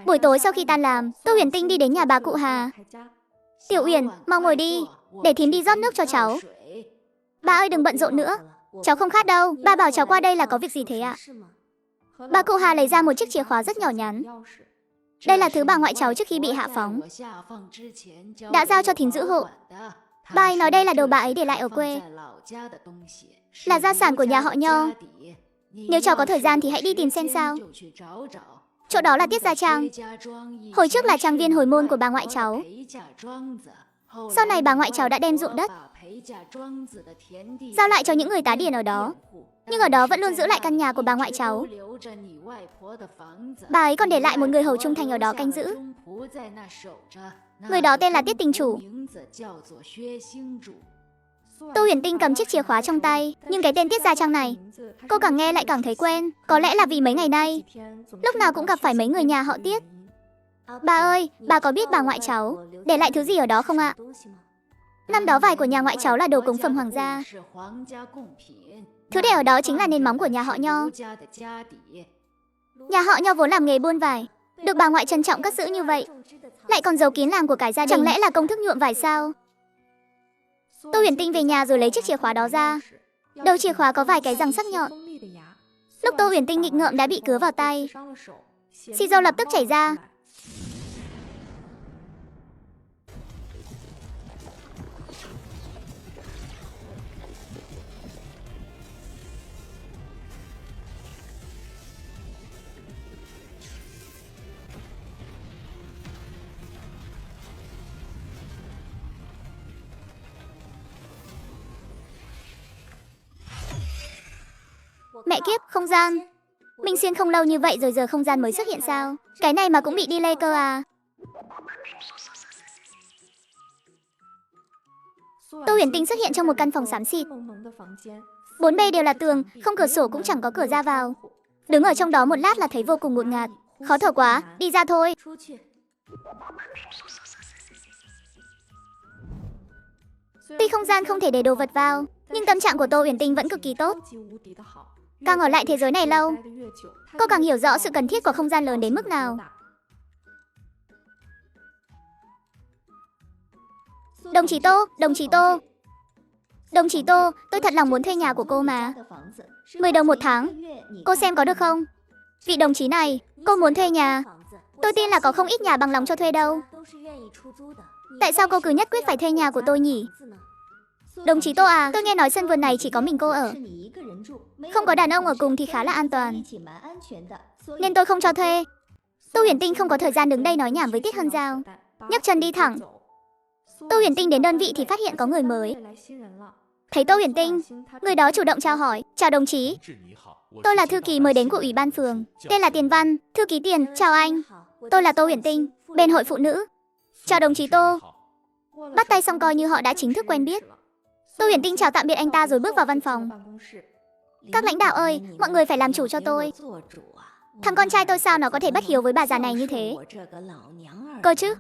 Buổi tối sau khi tan làm, Tô Huyền Tinh đi đến nhà bà cụ Hà. Tiểu Uyển, mau ngồi đi, để thím đi rót nước cho cháu. Bà ơi đừng bận rộn nữa, cháu không khát đâu, ba bảo cháu qua đây là có việc gì thế ạ? Bà cụ Hà lấy ra một chiếc chìa khóa rất nhỏ nhắn. Đây là thứ bà ngoại cháu trước khi bị hạ phóng đã giao cho thím giữ hộ. Bà ấy nói đây là đồ bà ấy để lại ở quê, là gia sản của nhà họ Nho. Nếu cháu có thời gian thì hãy đi tìm xem sao. Chỗ đó là Tiết Gia Trang. Hồi trước là trang viên hồi môn của bà ngoại cháu. Sau này bà ngoại cháu đã đem ruộng đất giao lại cho những người tá điền ở đó. Nhưng ở đó vẫn luôn giữ lại căn nhà của bà ngoại cháu. Bà ấy còn để lại một người hầu trung thành ở đó canh giữ. Người đó tên là Tiết Tình Chủ. Tô Huyền Tinh cầm chiếc chìa khóa trong tay, nhưng cái tên Tiết Gia Trang này, cô càng nghe lại càng thấy quen. Có lẽ là vì mấy ngày nay, lúc nào cũng gặp phải mấy người nhà họ Tiết. Bà ơi, bà có biết bà ngoại cháu để lại thứ gì ở đó không ạ? Năm đó vải của nhà ngoại cháu là đồ cúng phẩm hoàng gia. Thứ để ở đó chính là nền móng của nhà họ Nho. Nhà họ Nho vốn làm nghề buôn vải, được bà ngoại trân trọng cất giữ như vậy, lại còn giấu kín làm của cải gia đình. Chẳng lẽ là công thức nhuộm vải sao? Tô Huyền Tinh về nhà rồi lấy chiếc chìa khóa đó ra. Đầu chìa khóa có vài cái răng sắc nhọn. Lúc Tô Huyền Tinh nghịch ngợm đã bị cứa vào tay. Xì dầu lập tức chảy ra. Mẹ kiếp, không gian. Mình xuyên không lâu như vậy rồi giờ không gian mới xuất hiện sao? Cái này mà cũng bị delay cơ à? Tô Huyền Tinh xuất hiện trong một căn phòng xám xịt. Bốn bề đều là tường, không cửa sổ cũng chẳng có cửa ra vào. Đứng ở trong đó một lát là thấy vô cùng ngột ngạt. Khó thở quá, đi ra thôi. Tuy không gian không thể để đồ vật vào, nhưng tâm trạng của Tô Huyền Tinh vẫn cực kỳ tốt. Càng ở lại thế giới này lâu, cô càng hiểu rõ sự cần thiết của không gian lớn đến mức nào. Đồng chí Tô, đồng chí Tô. Đồng chí Tô, tôi thật lòng muốn thuê nhà của cô mà. 10 đồng một tháng, cô xem có được không? Vị đồng chí này, cô muốn thuê nhà. Tôi tin là có không ít nhà bằng lòng cho thuê đâu. Tại sao cô cứ nhất quyết phải thuê nhà của tôi nhỉ? Đồng chí Tô à, tôi nghe nói sân vườn này chỉ có mình cô ở. Không có đàn ông ở cùng thì khá là an toàn, nên tôi không cho thuê. Tô Huyền Tinh không có thời gian đứng đây nói nhảm với Tiết Hân Giao, nhấc chân đi thẳng. Tô Huyền Tinh đến đơn vị thì phát hiện có người mới. Thấy Tô Huyền Tinh, người đó chủ động chào hỏi. Chào đồng chí, tôi là thư ký mới đến của Ủy ban phường, tên là Tiền Văn. Thư ký Tiền, chào anh. Tôi là Tô Huyền Tinh, bên hội phụ nữ. Chào đồng chí Tô. Bắt tay xong coi như họ đã chính thức quen biết. Tô Huyền Tinh chào tạm biệt anh ta rồi bước vào văn phòng. Các lãnh đạo ơi, mọi người phải làm chủ cho tôi. Thằng con trai tôi sao nó có thể bất hiếu với bà già này như thế? Cơ chứ,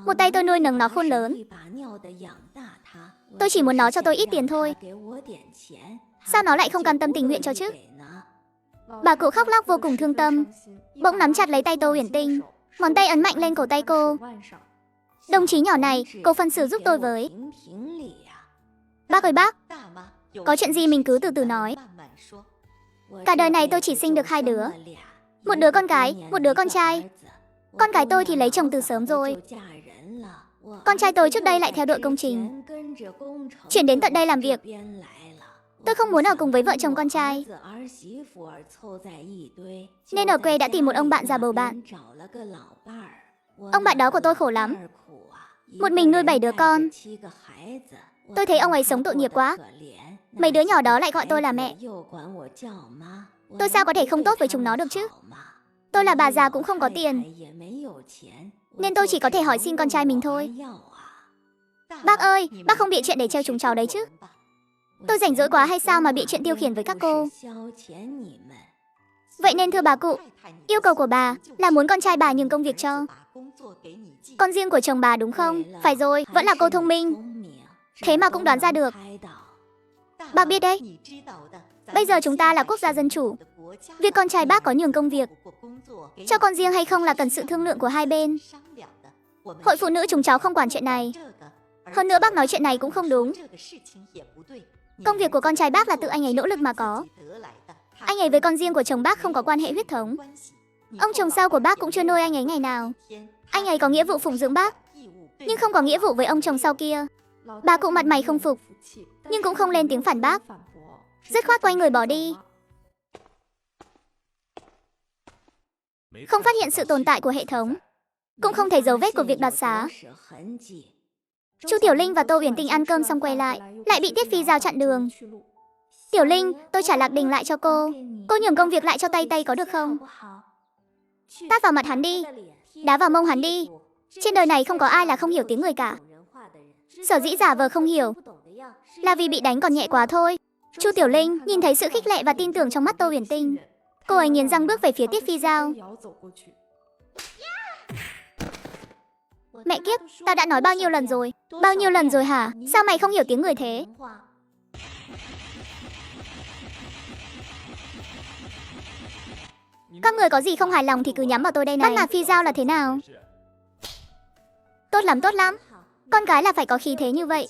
một tay tôi nuôi nấng nó khôn lớn. Tôi chỉ muốn nó cho tôi ít tiền thôi. Sao nó lại không cam tâm tình nguyện cho chứ? Bà cụ khóc lóc vô cùng thương tâm, bỗng nắm chặt lấy tay Tô Huyền Tinh, ngón tay ấn mạnh lên cổ tay cô. Đồng chí nhỏ này, cô phân xử giúp tôi với. Bác ơi bác, có chuyện gì mình cứ từ từ nói. Cả đời này tôi chỉ sinh được 2 đứa. Một đứa con gái, một đứa con trai. Con gái tôi thì lấy chồng từ sớm rồi. Con trai tôi trước đây lại theo đội công trình, chuyển đến tận đây làm việc. Tôi không muốn ở cùng với vợ chồng con trai, nên ở quê đã tìm một ông bạn già bầu bạn. Ông bạn đó của tôi khổ lắm, một mình nuôi 7 đứa con. Tôi thấy ông ấy sống tội nghiệp quá. Mấy đứa nhỏ đó lại gọi tôi là mẹ. Tôi sao có thể không tốt với chúng nó được chứ? Tôi là bà già cũng không có tiền, nên tôi chỉ có thể hỏi xin con trai mình thôi. Bác ơi, bác không bịa chuyện để trêu chúng cháu đấy chứ? Tôi rảnh rỗi quá hay sao mà bịa chuyện tiêu khiển với các cô? Vậy nên thưa bà cụ, yêu cầu của bà là muốn con trai bà nhường công việc cho con riêng của chồng bà đúng không? Phải rồi, vẫn là cô thông minh, thế mà cũng đoán ra được. Bác biết đấy, Bây giờ chúng ta là quốc gia dân chủ. Việc con trai bác có nhường công việc cho con riêng hay không là cần sự thương lượng của hai bên. Hội phụ nữ chúng cháu không quản chuyện này. Hơn nữa bác nói chuyện này cũng không đúng. Công việc của con trai bác là tự anh ấy nỗ lực mà có. Anh ấy với con riêng của chồng bác không có quan hệ huyết thống. Ông chồng sau của bác cũng chưa nuôi anh ấy ngày nào. Anh ấy có nghĩa vụ phụng dưỡng bác, nhưng không có nghĩa vụ với ông chồng sau kia. Bà cụ mặt mày không phục, nhưng cũng không lên tiếng phản bác. Dứt khoát quay người bỏ đi. Không phát hiện sự tồn tại của hệ thống, cũng không thấy dấu vết của việc đoạt xá. Chu Tiểu Linh và Tô Uyển Tinh ăn cơm xong quay lại bị Tiết Phi Giao chặn đường. Tiểu Linh, tôi trả Lạc Đình lại cho cô. Cô nhường công việc lại cho Tây Tây có được không? Tát vào mặt hắn đi, đá vào mông hắn đi. Trên đời này không có ai là không hiểu tiếng người cả. Sở dĩ giả vờ không hiểu là vì bị đánh còn nhẹ quá thôi. Chu Tiểu Linh nhìn thấy sự khích lệ và tin tưởng trong mắt Tô Uyển Tinh. Cô ấy nghiến răng bước về phía Tiết Phi Giao. Mẹ kiếp, ta đã nói bao nhiêu lần rồi? Bao nhiêu lần rồi hả? Sao mày không hiểu tiếng người thế? Các người có gì không hài lòng thì cứ nhắm vào tôi đây này. Bắt nạt Phi Giao là thế nào? Tốt lắm, tốt lắm. Con gái là phải có khí thế như vậy.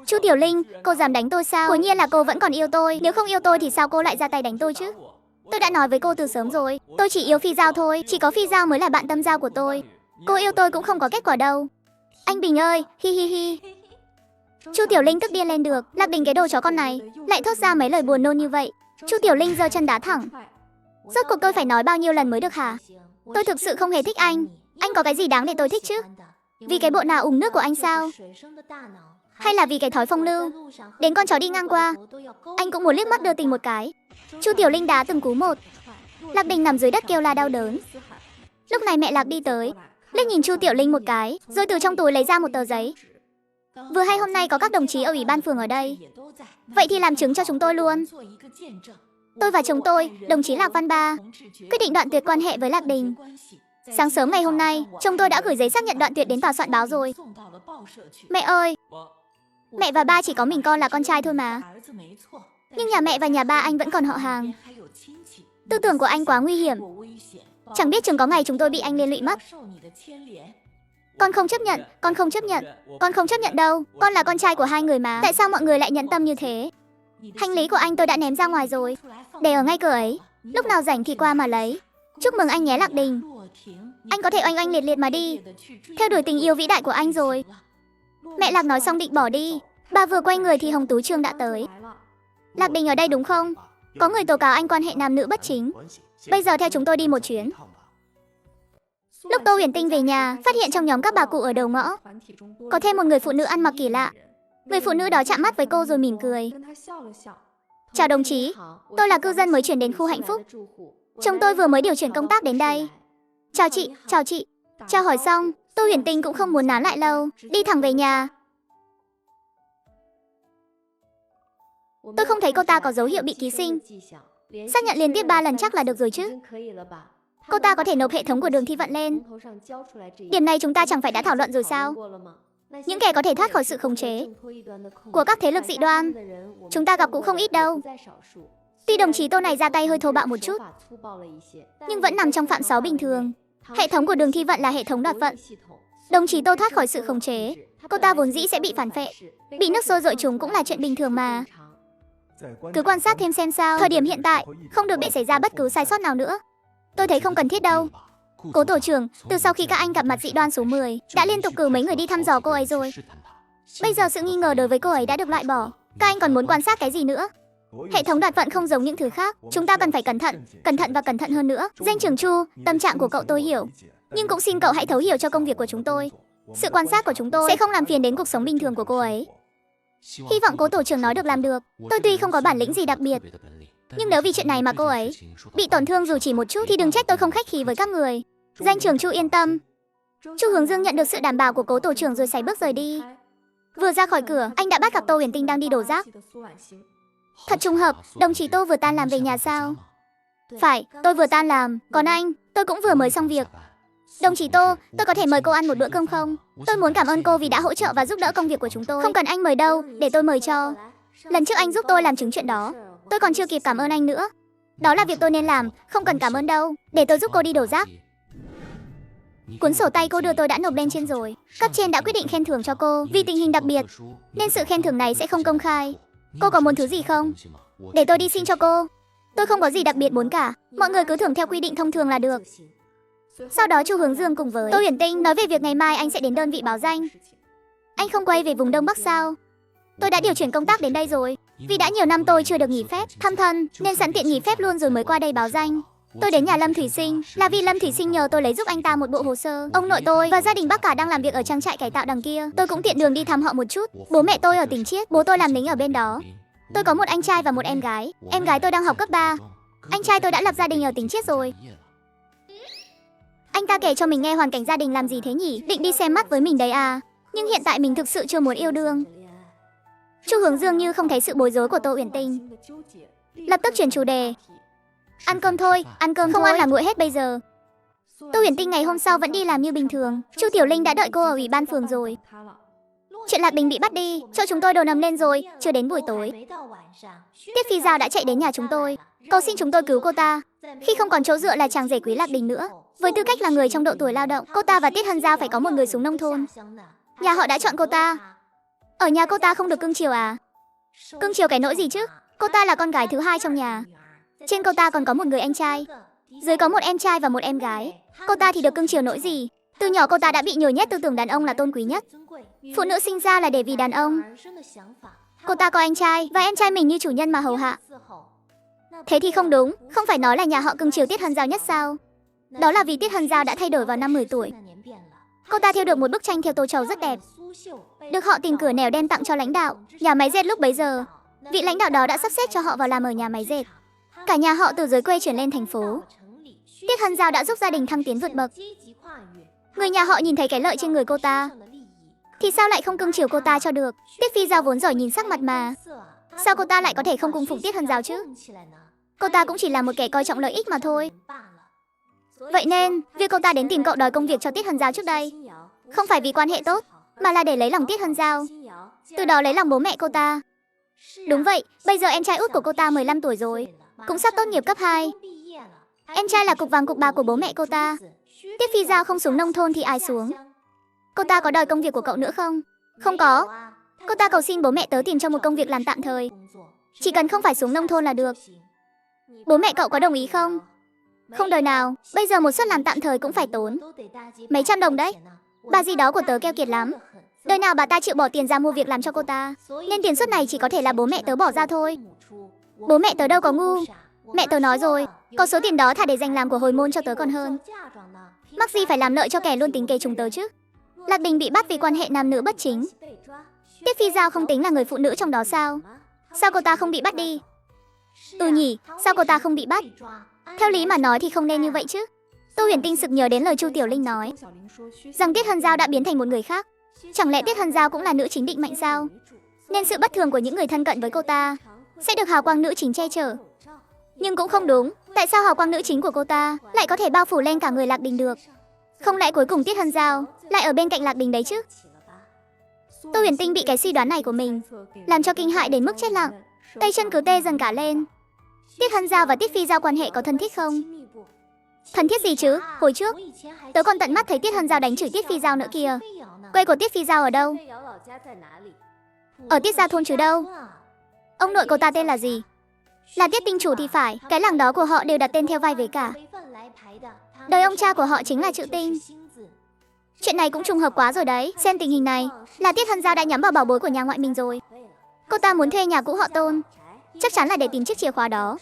Chu Tiểu Linh, cô dám đánh tôi sao? Quả nhiên là cô vẫn còn yêu tôi. Nếu không yêu tôi thì sao cô lại ra tay đánh tôi chứ? Tôi đã nói với cô từ sớm rồi. Tôi chỉ yêu Phi Giao thôi. Chỉ có Phi Giao mới là bạn tâm giao của tôi. Cô yêu tôi cũng không có kết quả đâu. Anh Bình ơi, hi hi hi. Chu Tiểu Linh tức điên lên được. Lạc Đình cái đồ chó con này lại thốt ra mấy lời buồn nôn như vậy. Chu Tiểu Linh giơ chân đá thẳng. Rốt cuộc tôi phải nói bao nhiêu lần mới được hả? Tôi thực sự không hề thích anh. Anh có cái gì đáng để tôi thích chứ? Vì cái bộ nào ủng nước của anh sao? Hay là vì cái thói phong lưu? Đến con chó đi ngang qua, anh cũng muốn liếc mắt đưa tình một cái. Chu Tiểu Linh đá từng cú một. Lạc Đình nằm dưới đất kêu la đau đớn. Lúc này mẹ Lạc đi tới, liếc nhìn Chu Tiểu Linh một cái, rồi từ trong túi lấy ra một tờ giấy. Vừa hay hôm nay có các đồng chí ở ủy ban phường ở đây. Vậy thì làm chứng cho chúng tôi luôn. Tôi và chồng tôi, đồng chí Lạc Văn Ba, quyết định đoạn tuyệt quan hệ với Lạc Đình. Sáng sớm ngày hôm nay, chồng tôi đã gửi giấy xác nhận đoạn tuyệt đến tòa soạn báo rồi. Mẹ ơi, mẹ và ba chỉ có mình con là con trai thôi mà. Nhưng nhà mẹ và nhà ba anh vẫn còn họ hàng. Tư tưởng của anh quá nguy hiểm. Chẳng biết chừng có ngày chúng tôi bị anh liên lụy mất. Con không chấp nhận, con không chấp nhận. Con không chấp nhận đâu, con là con trai của hai người mà. Tại sao mọi người lại nhẫn tâm như thế? Hành lý của anh tôi đã ném ra ngoài rồi, để ở ngay cửa ấy. Lúc nào rảnh thì qua mà lấy. Chúc mừng anh nhé Lạc Đình. Anh có thể oanh oanh liệt liệt mà đi, theo đuổi tình yêu vĩ đại của anh rồi. Mẹ Lạc nói xong định bỏ đi. Bà vừa quay người thì Hồng Tú Trương đã tới. Lạc Đình ở đây đúng không? Có người tố cáo anh quan hệ nam nữ bất chính. Bây giờ theo chúng tôi đi một chuyến. Lúc Tô Uyển Tinh về nhà, phát hiện trong nhóm các bà cụ ở đầu ngõ có thêm một người phụ nữ ăn mặc kỳ lạ. Người phụ nữ đó chạm mắt với cô rồi mỉm cười. Chào đồng chí, tôi là cư dân mới chuyển đến khu Hạnh Phúc. Chồng tôi vừa mới điều chuyển công tác đến đây. Chào chị, chào chị. Chào hỏi xong, Tô Uyển Tinh cũng không muốn nán lại lâu, đi thẳng về nhà. Tôi không thấy cô ta có dấu hiệu bị ký sinh. Xác nhận liên tiếp 3 lần chắc là được rồi chứ. Cô ta có thể nộp hệ thống của đường thi vận lên. Điểm này chúng ta chẳng phải đã thảo luận rồi sao? Những kẻ có thể thoát khỏi sự khống chế của các thế lực dị đoan, chúng ta gặp cũng không ít đâu. Tuy đồng chí Tô này ra tay hơi thô bạo một chút, nhưng vẫn nằm trong phạm 6 bình thường. Hệ thống của đường thi vận là hệ thống đoạt vận. Đồng chí Tô thoát khỏi sự khống chế, cô ta vốn dĩ sẽ bị phản phệ. Bị nước sôi dội chúng cũng là chuyện bình thường mà. Cứ quan sát thêm xem sao. Thời điểm hiện tại, không được để xảy ra bất cứ sai sót nào nữa. Tôi thấy không cần thiết đâu. Cố tổ trưởng, từ sau khi các anh gặp mặt dị đoan số 10, đã liên tục cử mấy người đi thăm dò cô ấy rồi. Bây giờ sự nghi ngờ đối với cô ấy đã được loại bỏ. Các anh còn muốn quan sát cái gì nữa? Hệ thống đoạt vận không giống những thứ khác. Chúng ta cần phải cẩn thận và cẩn thận hơn nữa. Danh trưởng Chu, tâm trạng của cậu tôi hiểu. Nhưng cũng xin cậu hãy thấu hiểu cho công việc của chúng tôi. Sự quan sát của chúng tôi sẽ không làm phiền đến cuộc sống bình thường của cô ấy. Hy vọng cố tổ trưởng nói được làm được. Tôi tuy không có bản lĩnh gì đặc biệt, nhưng nếu vì chuyện này mà cô ấy bị tổn thương dù chỉ một chút thì đừng trách tôi không khách khí với các người. Danh trưởng Chu yên tâm. Chu Hướng Dương nhận được sự đảm bảo của cố tổ trưởng rồi sải bước rời đi. Vừa ra khỏi cửa, anh đã bắt gặp Tô Uyển Tinh đang đi đổ rác. Thật trùng hợp, đồng chí Tô vừa tan làm về nhà sao? Phải, tôi vừa tan làm. Còn anh, tôi cũng vừa mới xong việc. Đồng chí Tô, tôi có thể mời cô ăn một bữa cơm không? Tôi muốn cảm ơn cô vì đã hỗ trợ và giúp đỡ công việc của chúng tôi. Không cần anh mời đâu, để tôi mời cho. Lần trước anh giúp tôi làm chứng chuyện đó. Tôi còn chưa kịp cảm ơn anh nữa. Đó là việc tôi nên làm, không cần cảm ơn đâu. Để tôi giúp cô đi đổ rác. Cuốn sổ tay cô đưa tôi đã nộp lên trên rồi. Cấp trên đã quyết định khen thưởng cho cô vì tình hình đặc biệt, nên sự khen thưởng này sẽ không công khai. Cô có muốn thứ gì không? Để tôi đi xin cho cô. Tôi không có gì đặc biệt muốn cả. Mọi người cứ thưởng theo quy định thông thường là được. Sau đó Chu Hướng Dương cùng với Tô Huyền Tinh nói về việc ngày mai anh sẽ đến đơn vị báo danh. Anh không quay về vùng Đông Bắc sao? Tôi đã điều chuyển công tác đến đây rồi. Vì đã nhiều năm tôi chưa được nghỉ phép thăm thân, nên sẵn tiện nghỉ phép luôn rồi mới qua đây báo danh. Tôi đến nhà Lâm Thủy Sinh là vì Lâm Thủy Sinh nhờ tôi lấy giúp anh ta một bộ hồ sơ. Ông nội tôi và gia đình bác cả đang làm việc ở trang trại cải tạo đằng kia. Tôi cũng tiện đường đi thăm họ một chút. Bố mẹ tôi ở tỉnh Chiết, bố tôi làm lính ở bên đó. Tôi có một anh trai và một em gái. Em gái tôi đang học cấp 3. Anh trai tôi đã lập gia đình ở tỉnh Chiết rồi. Anh ta kể cho mình nghe hoàn cảnh gia đình làm gì thế nhỉ? Định đi xem mắt với mình đấy à? Nhưng hiện tại mình thực sự chưa muốn yêu đương. Chu Hướng Dương như không thấy sự bối rối của Tô Uyển Tinh, lập tức chuyển chủ đề. Ăn cơm thôi, ăn cơm không thôi. Ăn là nguội hết bây giờ. Tô Uyển Tinh ngày hôm sau vẫn đi làm như bình thường. Chu Tiểu Linh đã đợi cô ở ủy ban phường rồi. Chuyện Lạc Bình bị bắt đi, cho chúng tôi đổ nầm lên rồi. Chưa đến buổi tối, Tiết Phi Giao đã chạy đến nhà chúng tôi, cầu xin chúng tôi cứu cô ta. Khi không còn chỗ dựa là chàng rể quý Lạc Bình nữa, với tư cách là người trong độ tuổi lao động, cô ta và Tiết Hân Giao phải có một người xuống nông thôn. Nhà họ đã chọn cô ta. Ở nhà cô ta không được cưng chiều à? Cưng chiều cái nỗi gì chứ? Cô ta là con gái thứ hai trong nhà. Trên cô ta còn có một người anh trai, dưới có một em trai và một em gái. Cô ta thì được cưng chiều nỗi gì? Từ nhỏ cô ta đã bị nhồi nhét tư tưởng đàn ông là tôn quý nhất. Phụ nữ sinh ra là để vì đàn ông. Cô ta coi anh trai và em trai mình như chủ nhân mà hầu hạ. Thế thì không đúng, không phải nói là nhà họ cưng chiều Tiết Hân Giao nhất sao? Đó là vì Tiết Hân Giao đã thay đổi vào năm 10 tuổi. Cô ta thêu được một bức tranh theo tô châu rất đẹp, được họ tình cửa nẻo đen tặng cho lãnh đạo nhà máy dệt lúc bấy giờ. Vị lãnh đạo đó đã sắp xếp cho họ vào làm ở nhà máy dệt. Cả nhà họ từ dưới quê chuyển lên thành phố. Tiết Hân Giao đã giúp gia đình thăng tiến vượt bậc. Người nhà họ nhìn thấy cái lợi trên người cô ta, thì sao lại không cưng chiều cô ta cho được? Tiết Phi Giao vốn giỏi nhìn sắc mặt mà, sao cô ta lại có thể không cung phục Tiết Hân Giao chứ? Cô ta cũng chỉ là một kẻ coi trọng lợi ích mà thôi. Vậy nên, việc cô ta đến tìm cậu đòi công việc cho Tiết Hân Giao trước đây, không phải vì quan hệ tốt, mà là để lấy lòng Tiết Hân Giao, từ đó lấy lòng bố mẹ cô ta. Đúng vậy, bây giờ em trai út của cô ta 15 tuổi rồi, cũng sắp tốt nghiệp cấp 2. Em trai là cục vàng cục bạc của bố mẹ cô ta. Tiết Phi Giao không xuống nông thôn thì ai xuống? Cô ta có đòi công việc của cậu nữa không? Không có. Cô ta cầu xin bố mẹ tớ tìm cho một công việc làm tạm thời, chỉ cần không phải xuống nông thôn là được. Bố mẹ cậu có đồng ý không? Không đời nào, bây giờ một suất làm tạm thời cũng phải tốn mấy trăm đồng đấy. Bà dì đó của tớ keo kiệt lắm. Đời nào bà ta chịu bỏ tiền ra mua việc làm cho cô ta, nên tiền suất này chỉ có thể là bố mẹ tớ bỏ ra thôi. Bố mẹ tớ đâu có ngu. Mẹ tớ nói rồi, có số tiền đó thà để dành làm của hồi môn cho tớ còn hơn. Mắc gì phải làm lợi cho kẻ luôn tính kế chúng tớ chứ. Lạc Bình bị bắt vì quan hệ nam nữ bất chính. Tiết Phi Giao không tính là người phụ nữ trong đó sao? Sao cô ta không bị bắt đi? Ừ nhỉ, sao cô ta không bị bắt? Theo lý mà nói thì không nên như vậy chứ. Tô Huyền Tinh sực nhớ đến lời Chu Tiểu Linh nói, rằng Tiết Hân Giao đã biến thành một người khác. Chẳng lẽ Tiết Hân Giao cũng là nữ chính định mệnh sao? Nên sự bất thường của những người thân cận với cô ta sẽ được hào quang nữ chính che chở. Nhưng cũng không đúng, tại sao hào quang nữ chính của cô ta lại có thể bao phủ lên cả người Lạc Bình được? Không lẽ cuối cùng Tiết Hân Giao lại ở bên cạnh Lạc Bình đấy chứ? Tô Huyền Tinh bị cái suy đoán này của mình làm cho kinh hại đến mức chết lặng, tay chân cứ tê dần cả lên. Tiết Hân Giao và Tiết Phi Giao quan hệ có thân thiết không? Thân thiết gì chứ? Hồi trước tớ còn tận mắt thấy Tiết Hân Giao đánh chửi Tiết Phi Giao nữa kìa. Quê của Tiết Phi Giao ở đâu? Ở Tiết Gia thôn chứ đâu. Ông nội cô ta tên là gì? Là Tiết Tinh Chủ thì phải. Cái làng đó của họ đều đặt tên theo vai vế cả. Đời ông cha của họ chính là chữ Tinh. Chuyện này cũng trùng hợp quá rồi đấy. Xem tình hình này là Tiết Hân Giao đã nhắm vào bảo bối của nhà ngoại mình rồi. Cô ta muốn thuê nhà cũ họ Tôn, chắc chắn là để tìm chiếc chìa khóa đó.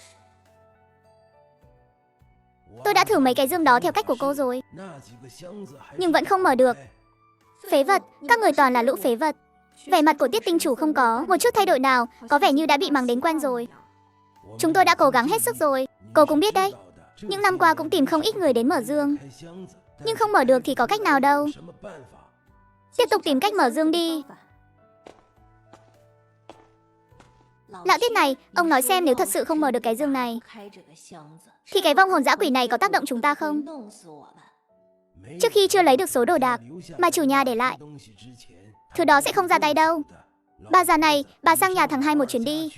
Tôi đã thử mấy cái dương đó theo cách của cô rồi, nhưng vẫn không mở được. Phế vật, các người toàn là lũ phế vật. Vẻ mặt của Tiết Tinh Chủ không có một chút thay đổi nào, có vẻ như đã bị mắng đến quen rồi. Chúng tôi đã cố gắng hết sức rồi, cô cũng biết đấy. Những năm qua cũng tìm không ít người đến mở dương, nhưng không mở được thì có cách nào đâu. Tiếp tục tìm cách mở dương đi. Lão Tiết này, ông nói xem nếu thật sự không mở được cái dương này, thì cái vong hồn dã quỷ này có tác động chúng ta không? Trước khi chưa lấy được số đồ đạc mà chủ nhà để lại, thứ đó sẽ không ra tay đâu. Bà già này, bà sang nhà thằng Hai một chuyến đi.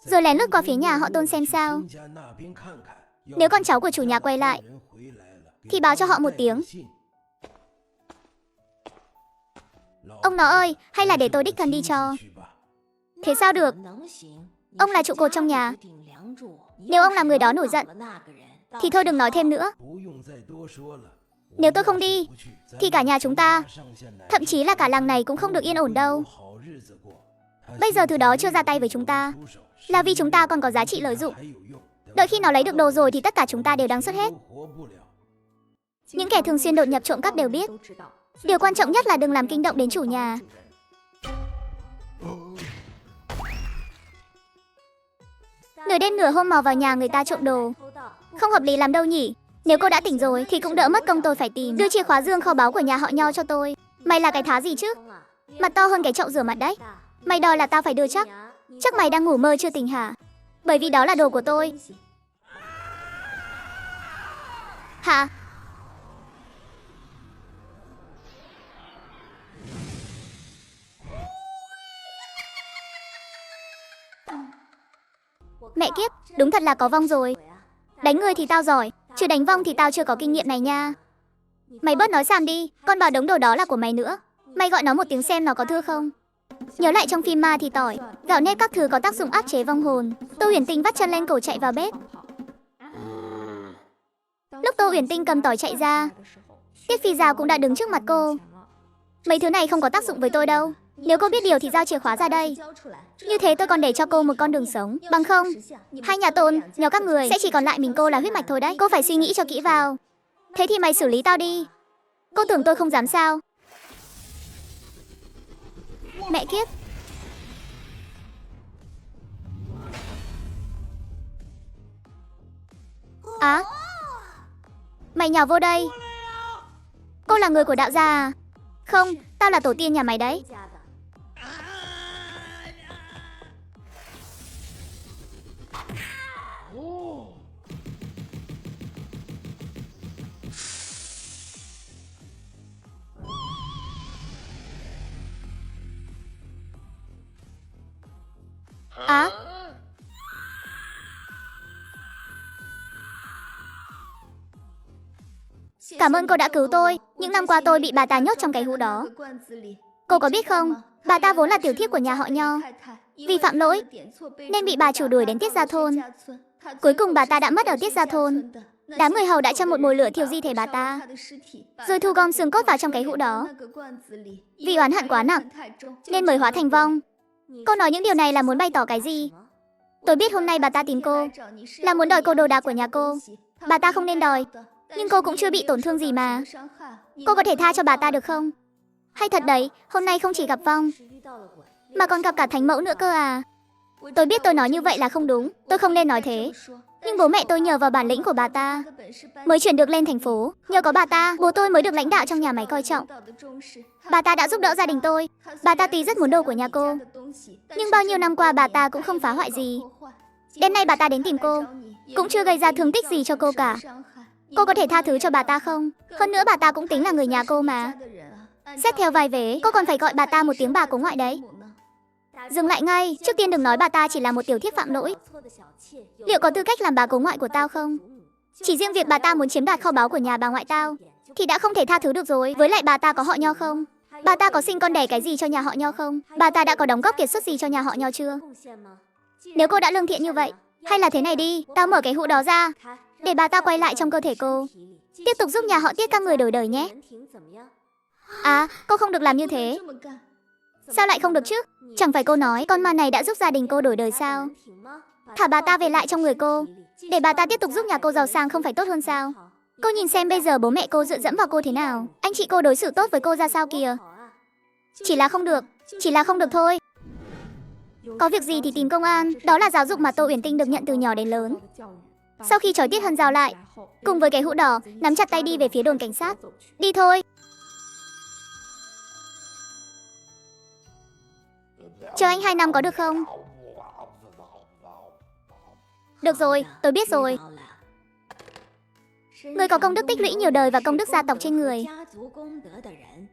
rồi lén lút qua phía nhà họ Tôn xem sao. Nếu con cháu của chủ nhà quay lại, thì báo cho họ một tiếng. Ông nó ơi, hay là để tôi đích thân đi cho. Thế sao được? Ông là trụ cột trong nhà. Nếu ông làm người đó nổi giận, thì thôi đừng nói thêm nữa. Nếu tôi không đi, thì cả nhà chúng ta, thậm chí là cả làng này cũng không được yên ổn đâu. Bây giờ thứ đó chưa ra tay với chúng ta, là vì chúng ta còn có giá trị lợi dụng. Đợi khi nó lấy được đồ rồi thì tất cả chúng ta đều đáng xuất hết. Những kẻ thường xuyên đột nhập trộm cắp đều biết. Điều quan trọng nhất là đừng làm kinh động đến chủ nhà. Nửa đêm nửa hôm mò vào nhà người ta trộm đồ, không hợp lý lắm đâu nhỉ. Nếu cô đã tỉnh rồi thì cũng đỡ mất công tôi phải tìm. Đưa chìa khóa dương kho báu của nhà họ Nho cho tôi. Mày là cái thá gì chứ? Mặt to hơn cái chậu rửa mặt đấy. Mày đòi là tao phải đưa chắc. Chắc mày đang ngủ mơ chưa tỉnh hả? Bởi vì đó là đồ của tôi. Hả? Mẹ kiếp, đúng thật là có vong rồi. Đánh người thì tao giỏi, chứ đánh vong thì tao chưa có kinh nghiệm này nha. Mày bớt nói xàm đi, con bảo đống đồ đó là của mày nữa. Mày gọi nó một tiếng xem nó có thưa không. Nhớ lại trong phim ma thì tỏi, gạo nếp các thứ có tác dụng áp chế vong hồn. Tô Huyền Tinh vắt chân lên cổ chạy vào bếp. Lúc Tô Huyền Tinh cầm tỏi chạy ra, Tiết Phi Giao cũng đã đứng trước mặt cô. Mấy thứ này không có tác dụng với tôi đâu. Nếu cô biết điều thì giao chìa khóa ra đây. Như thế tôi còn để cho cô một con đường sống. Bằng không, hai nhà Tôn, Nho các người sẽ chỉ còn lại mình cô là huyết mạch thôi đấy. Cô phải suy nghĩ cho kỹ vào. Thế thì mày xử lý tao đi. Cô tưởng tôi không dám sao? Mẹ kiếp. Á, mày nhào vô đây. Cô là người của đạo gia à? Không, tao là tổ tiên nhà mày đấy. Á. Cảm ơn cô đã cứu tôi. Những năm qua tôi bị bà ta nhốt trong cái hũ đó. Cô có biết không, bà ta vốn là tiểu thiếp của nhà họ Nho. Vì phạm lỗi nên bị bà chủ đuổi đến Tiết Gia Thôn. Cuối cùng bà ta đã mất ở Tiết Gia Thôn. Đám người hầu đã châm một mồi lửa thiêu di thể bà ta, rồi thu gom xương cốt vào trong cái hũ đó. Vì oán hận quá nặng nên mới hóa thành vong. Cô nói những điều này là muốn bày tỏ cái gì? Tôi biết hôm nay bà ta tìm cô là muốn đòi cô đồ đạc của nhà cô. Bà ta không nên đòi, nhưng cô cũng chưa bị tổn thương gì mà. Cô có thể tha cho bà ta được không? Hay thật đấy, hôm nay không chỉ gặp vong mà còn gặp cả thánh mẫu nữa cơ à? Tôi biết tôi nói như vậy là không đúng, tôi không nên nói thế. Nhưng bố mẹ tôi nhờ vào bản lĩnh của bà ta mới chuyển được lên thành phố. Nhờ có bà ta, bố tôi mới được lãnh đạo trong nhà máy coi trọng. Bà ta đã giúp đỡ gia đình tôi. Bà ta tuy rất muốn đồ của nhà cô, nhưng bao nhiêu năm qua bà ta cũng không phá hoại gì. Đêm nay bà ta đến tìm cô, cũng chưa gây ra thương tích gì cho cô cả. Cô có thể tha thứ cho bà ta không? Hơn nữa bà ta cũng tính là người nhà cô mà. Xét theo vai vế, cô còn phải gọi bà ta một tiếng bà cố ngoại đấy. Dừng lại ngay, trước tiên đừng nói bà ta chỉ là một tiểu thiếp phạm lỗi. Liệu có tư cách làm bà cố ngoại của tao không? Chỉ riêng việc bà ta muốn chiếm đoạt kho báu của nhà bà ngoại tao thì đã không thể tha thứ được rồi. Với lại bà ta có họ Nho không? Bà ta có sinh con đẻ cái gì cho nhà họ Nho không? Bà ta đã có đóng góp kiệt xuất gì cho nhà họ Nho chưa? Nếu cô đã lương thiện như vậy, hay là thế này đi, tao mở cái hũ đó ra, để bà ta quay lại trong cơ thể cô, tiếp tục giúp nhà họ Tiết các người đổi đời nhé. À, cô không được làm như thế. Sao lại không được chứ? Chẳng phải cô nói con ma này đã giúp gia đình cô đổi đời sao? Thả bà ta về lại trong người cô, để bà ta tiếp tục giúp nhà cô giàu sang không phải tốt hơn sao? Cô nhìn xem bây giờ bố mẹ cô dựa dẫm vào cô thế nào. Anh chị cô đối xử tốt với cô ra sao kìa. Chỉ là không được thôi. Có việc gì thì tìm công an. Đó là giáo dục mà Tô Uyển Tinh được nhận từ nhỏ đến lớn. Sau khi trói Tiết Hân Giao lại, cùng với cái hũ đỏ, nắm chặt tay đi về phía đồn cảnh sát. Đi thôi. Chờ anh 2 năm có được không? Được rồi, tôi biết rồi. Người có công đức tích lũy nhiều đời và công đức gia tộc trên người,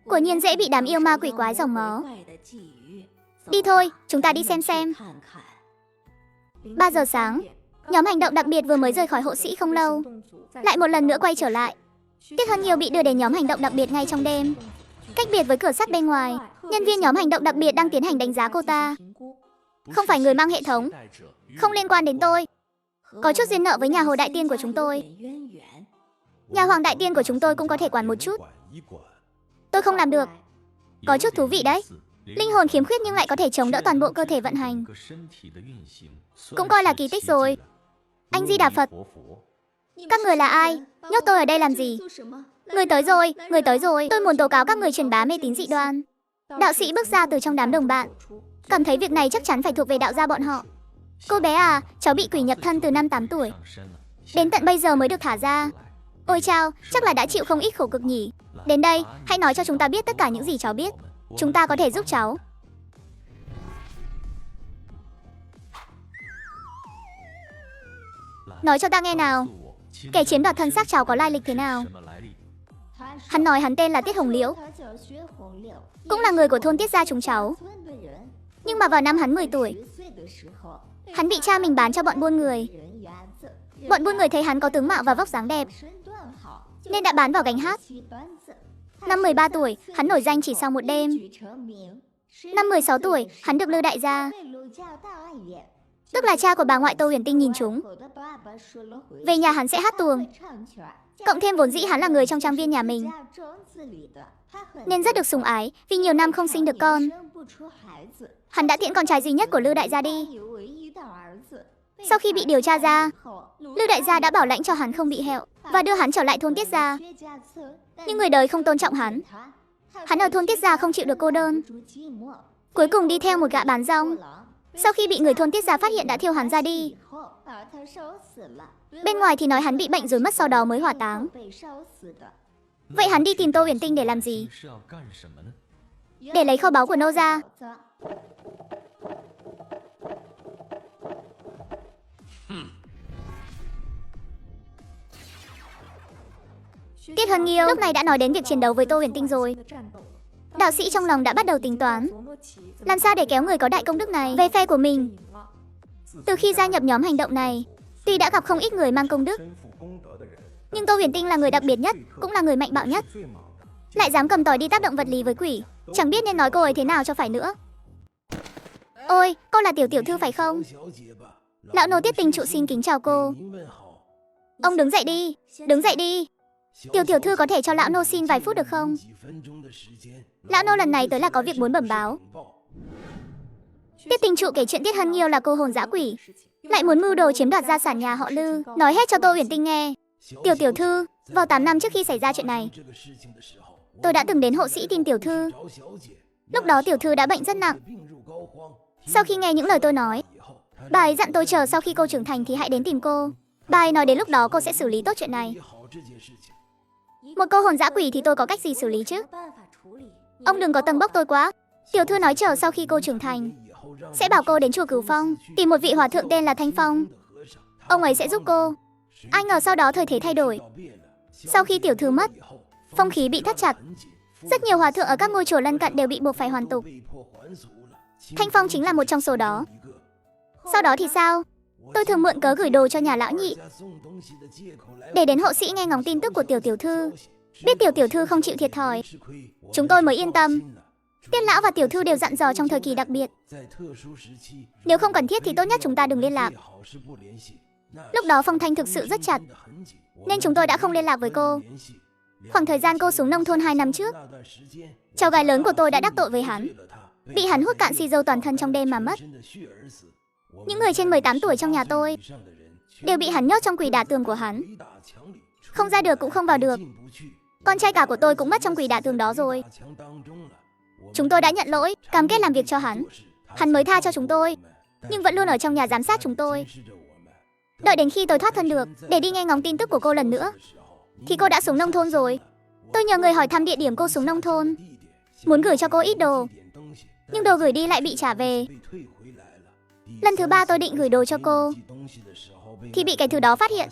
quả nhiên dễ bị đám yêu ma quỷ quái giòng mó. Đi thôi, chúng ta đi xem. 3 giờ sáng, nhóm hành động đặc biệt vừa mới rời khỏi hộ sĩ không lâu, lại một lần nữa quay trở lại. Tiết Hân Nhiêu bị đưa đến nhóm hành động đặc biệt ngay trong đêm. Cách biệt với cửa sắt bên ngoài, nhân viên nhóm hành động đặc biệt đang tiến hành đánh giá cô ta. Không phải người mang hệ thống, không liên quan đến tôi. Có chút duyên nợ với nhà Hồ Đại Tiên của chúng tôi. Nhà Hoàng Đại Tiên của chúng tôi cũng có thể quản một chút. Tôi không làm được. Có chút thú vị đấy. Linh hồn khiếm khuyết nhưng lại có thể chống đỡ toàn bộ cơ thể vận hành. Cũng coi là kỳ tích rồi. Anh Di Đà Phật. Các người là ai? Nhốt tôi ở đây làm gì? Người tới rồi, người tới rồi. Tôi muốn tố cáo các người truyền bá mê tín dị đoan. Đạo sĩ bước ra từ trong đám đồng bạn. Cảm thấy việc này chắc chắn phải thuộc về đạo gia bọn họ. Cô bé à, cháu bị quỷ nhập thân từ năm 8 tuổi. Đến tận bây giờ mới được thả ra. Ôi chao, chắc là đã chịu không ít khổ cực nhỉ. Đến đây, hãy nói cho chúng ta biết tất cả những gì cháu biết. Chúng ta có thể giúp cháu. Nói cho ta nghe nào. Kẻ chiếm đoạt thân xác cháu có lai lịch thế nào? Hắn nói hắn tên là Tiết Hồng Liễu, cũng là người của thôn Tiết gia chúng cháu. Nhưng mà vào năm hắn 10 tuổi, hắn bị cha mình bán cho bọn buôn người. Bọn buôn người thấy hắn có tướng mạo và vóc dáng đẹp, nên đã bán vào gánh hát. Năm 13 tuổi, hắn nổi danh chỉ sau một đêm. Năm 16 tuổi, hắn được Lư đại gia, tức là cha của bà ngoại Tô Huyền Tinh nhìn trúng. Về nhà hắn sẽ hát tuồng. Cộng thêm vốn dĩ hắn là người trong trang viên nhà mình, nên rất được sủng ái vì nhiều năm không sinh được con. Hắn đã tiễn con trai duy nhất của Lư đại gia đi. Sau khi bị điều tra ra, Lư đại gia đã bảo lãnh cho hắn không bị hẹo và đưa hắn trở lại thôn Tiết gia. Nhưng người đời không tôn trọng hắn. Hắn ở thôn Tiết gia không chịu được cô đơn, cuối cùng đi theo một gã bán rong. Sau khi bị người thôn Tiết gia phát hiện đã thiêu hắn ra đi. Bên ngoài thì nói hắn bị bệnh rồi mất, sau đó mới hỏa táng. Vậy hắn đi tìm Tô Huyền Tinh để làm gì? Để lấy kho báu của Nô gia. Tiết Hân Nhiêu lúc này đã nói đến việc chiến đấu với Tô Huyền Tinh rồi. Đạo sĩ trong lòng đã bắt đầu tính toán làm sao để kéo người có đại công đức này về phe của mình. Từ khi gia nhập nhóm hành động này, tuy đã gặp không ít người mang công đức, nhưng Tô Huyền Tinh là người đặc biệt nhất, cũng là người mạnh bạo nhất. Lại dám cầm tỏi đi tác động vật lý với quỷ, chẳng biết nên nói cô ấy thế nào cho phải nữa. Ôi, cô là tiểu thư phải không? Lão nô Tiết Tinh Trụ xin kính chào cô. Ông đứng dậy đi, đứng dậy đi. Tiểu thư có thể cho lão nô xin vài phút được không? Lão nô lần này tới là có việc muốn bẩm báo. Tiết Tinh Trụ kể chuyện Tiết Hân Nhiêu là cô hồn dã quỷ, lại muốn mưu đồ chiếm đoạt gia sản nhà họ Lư, nói hết cho Tô Huyền Tinh nghe. Tiểu thư, vào 8 năm trước khi xảy ra chuyện này, tôi đã từng đến hộ sĩ tìm tiểu thư. Lúc đó tiểu thư đã bệnh rất nặng. Sau khi nghe những lời tôi nói, bà ấy dặn tôi chờ sau khi cô trưởng thành thì hãy đến tìm cô. Bà ấy nói đến lúc đó cô sẽ xử lý tốt chuyện này. Một cô hồn dã quỷ thì tôi có cách gì xử lý chứ? Ông đừng có tâng bốc tôi quá. Tiểu thư nói chờ sau khi cô trưởng thành sẽ bảo cô đến chùa Cửu Phong tìm một vị hòa thượng tên là Thanh Phong. Ông ấy sẽ giúp cô. Ai ngờ sau đó thời thế thay đổi. Sau khi tiểu thư mất, phong khí bị thắt chặt. Rất nhiều hòa thượng ở các ngôi chùa lân cận đều bị buộc phải hoàn tục. Thanh Phong chính là một trong số đó. Sau đó thì sao? Tôi thường mượn cớ gửi đồ cho nhà lão nhị, để đến hộ sĩ nghe ngóng tin tức của tiểu thư. Biết tiểu thư không chịu thiệt thòi, chúng tôi mới yên tâm. Tiết lão và tiểu thư đều dặn dò trong thời kỳ đặc biệt, nếu không cần thiết thì tốt nhất chúng ta đừng liên lạc. Lúc đó phong thanh thực sự rất chặt, nên chúng tôi đã không liên lạc với cô. Khoảng thời gian cô xuống nông thôn 2 năm trước, cháu gái lớn của tôi đã đắc tội với hắn, bị hắn hút cạn xì dầu toàn thân trong đêm mà mất. Những người trên 18 tuổi trong nhà tôi đều bị hắn nhốt trong quỷ đả tường của hắn, không ra được cũng không vào được. Con trai cả của tôi cũng mất trong quỷ đả tường đó rồi. Chúng tôi đã nhận lỗi, cam kết làm việc cho hắn. Hắn mới tha cho chúng tôi, nhưng vẫn luôn ở trong nhà giám sát chúng tôi. Đợi đến khi tôi thoát thân được, để đi nghe ngóng tin tức của cô lần nữa, thì cô đã xuống nông thôn rồi. Tôi nhờ người hỏi thăm địa điểm cô xuống nông thôn, muốn gửi cho cô ít đồ, nhưng đồ gửi đi lại bị trả về. Lần thứ 3 tôi định gửi đồ cho cô, thì bị cái thứ đó phát hiện.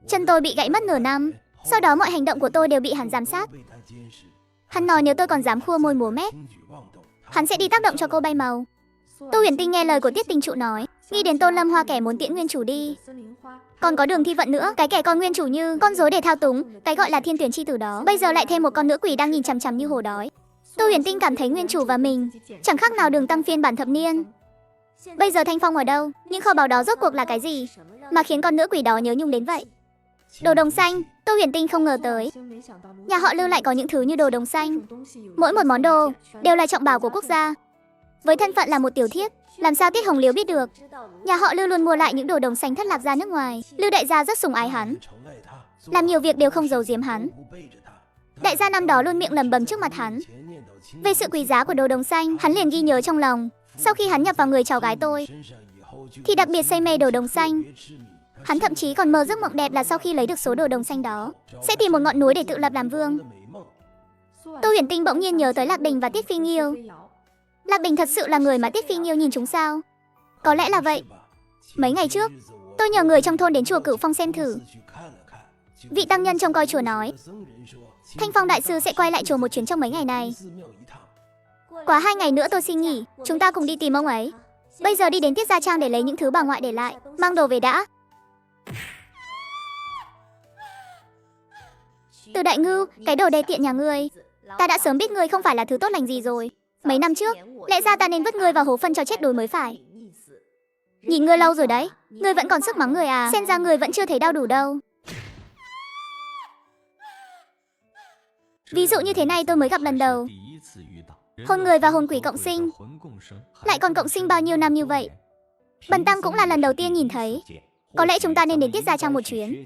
Chân tôi bị gãy mất nửa năm. Sau đó mọi hành động của tôi đều bị hắn giám sát. Hắn nói nếu tôi còn dám khua môi múa mép, hắn sẽ đi tác động cho cô bay màu. Tô Huyền Tinh nghe lời của Tiết Tinh Trụ nói, Nghĩ đến Tôn Lâm Hoa kẻ muốn tiễn nguyên chủ đi. Còn có Đường Thi Vận nữa, cái kẻ coi nguyên chủ như con rối để thao túng, cái gọi là thiên tuyển chi tử đó. Bây giờ lại thêm một con nữ quỷ đang nhìn chằm chằm như hổ đói. Tô Huyền Tinh cảm thấy nguyên chủ và mình chẳng khác nào Đường Tăng phiên bản thập niên. Bây giờ Thanh Phong ở đâu? Những kho báu đó rốt cuộc là cái gì mà khiến con nữ quỷ đó nhớ nhung đến vậy? Đồ đồng xanh, Tô Huyền Tinh không ngờ tới nhà họ Lưu lại có những thứ như đồ đồng xanh. Mỗi một món đồ đều là trọng bảo của quốc gia. Với thân phận là một tiểu thiếp, làm sao Tiết Hồng Liếu biết được? Nhà họ Lưu luôn mua lại những đồ đồng xanh thất lạc ra nước ngoài. Lưu đại gia rất sủng ái hắn, làm nhiều việc đều không giấu giếm hắn. Đại gia năm đó luôn miệng lẩm bẩm trước mặt hắn về sự quý giá của đồ đồng xanh, hắn liền ghi nhớ trong lòng. Sau khi hắn nhập vào người cháu gái tôi thì đặc biệt say mê đồ đồng xanh. Hắn thậm chí còn mơ giấc mộng đẹp là sau khi lấy được số đồ đồng xanh đó sẽ tìm một ngọn núi để tự lập làm vương. Tô Huyền Tinh bỗng nhiên nhớ tới Lạc Bình và Tiết Phi Nghiêu. Lạc Bình thật sự là người mà Tiết Phi Nghiêu nhìn chúng sao? Có lẽ là vậy. Mấy ngày trước, tôi nhờ người trong thôn đến chùa Cửu Phong xem thử. Vị tăng nhân trông coi chùa nói Thanh Phong đại sư sẽ quay lại chùa một chuyến trong mấy ngày này. Quá 2 ngày nữa tôi xin nghỉ, chúng ta cùng đi tìm ông ấy. Bây giờ đi đến Tiết Gia Trang để lấy những thứ bà ngoại để lại, mang đồ về đã. Từ Đại Ngưu, cái đồ đê tiện nhà ngươi, ta đã sớm biết ngươi không phải là thứ tốt lành gì rồi. Mấy năm trước, lẽ ra ta nên vứt ngươi vào hố phân cho chết đuối mới phải. Nhìn ngươi lâu rồi đấy, ngươi vẫn còn sức mắng người à? Xem ra ngươi vẫn chưa thấy đau đủ đâu. Ví dụ như thế này tôi mới gặp lần đầu. Hồn người và hồn quỷ cộng sinh, lại còn cộng sinh bao nhiêu năm như vậy. Bần tăng cũng là lần đầu tiên nhìn thấy. Có lẽ chúng ta nên đến Tiết Gia Trang một chuyến.